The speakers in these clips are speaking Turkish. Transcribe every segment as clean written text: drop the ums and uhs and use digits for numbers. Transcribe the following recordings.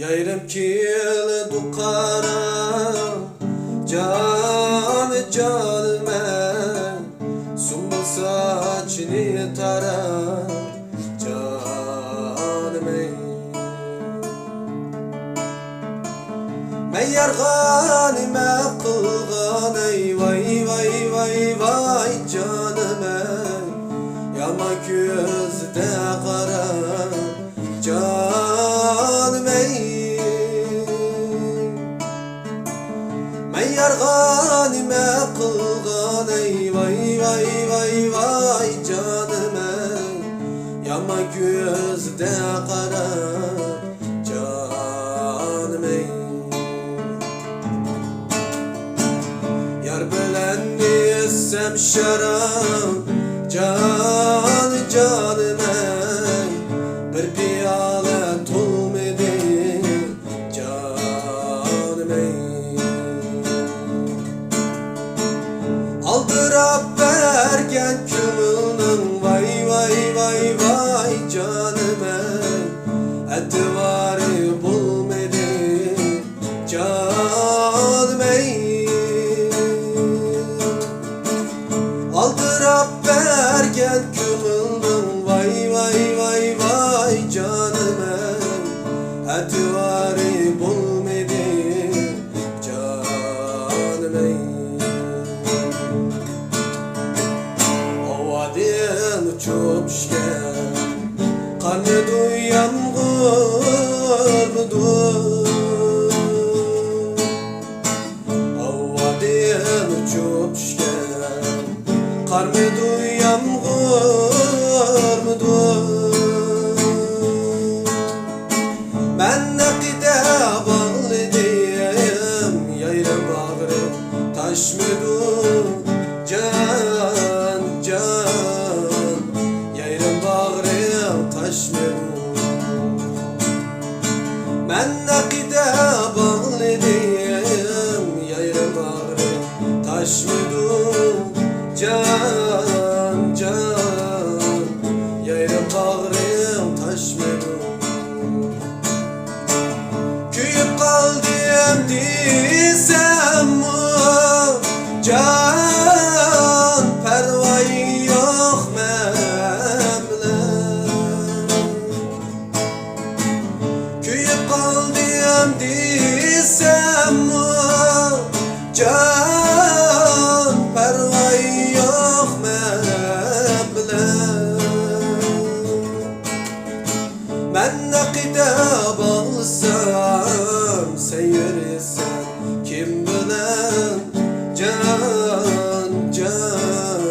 Yayrım kil dukara can canime Sumbul saçını tara canime Meyyar ganime kılgan ey vay vay vay vay canime Yama gözde kara canım ey Meyyar ganime kılgan ey vay vay vay vay canım ey Yama gözde kara canım ey Yar bilen isem şarap can canım ey Bir piyale tulmedi canım ey Aldırıp bergen kümülnün vay vay vay vay canım ey Etivarı bulmedi canım ey Aldırıp bergen kümülnün vay vay vay vay canım ey Etivarı bulmedi canım ey Ovadin uçup düşken Karnı duyan gurbudur Ovadin uçup düşken Karnı duyan gurbudur Ben nakide bağlıydım Yayrım bağrı taş müdür Can can Yayrım bağrı taş müdür Ben nakide bağlıydım Yayrım bağrı taş müdür Can can Yayrım bağrım taş müdür Küyüp kaldım desem mi Can pervayı yok memle Küyüp kaldım desem mi Can pervayı yok memle Ben nakide bağlısam seyirsen kim bilen Can can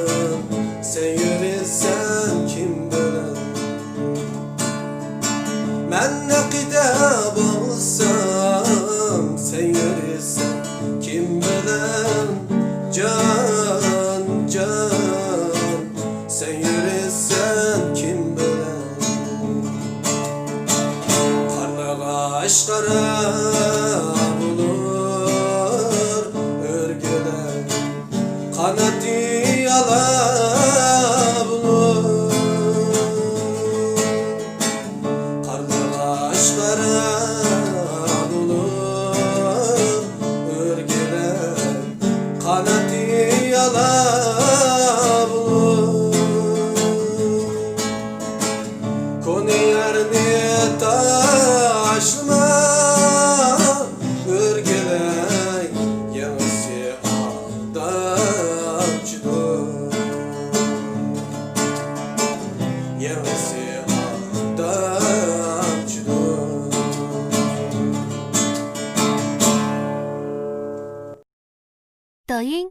seyirsen kim bilen Ben nakide bağlısam seyirsen kim bilen Can can seyirsen kim bilen Karnagaş kara bulur örgüler Kanatı yala bulur Karnagaş kara bulur örgüler Kanatı yala bulur Konu yerine taşma Örgüler yanısı aldamcıdır Yanısı aldamcıdır抖音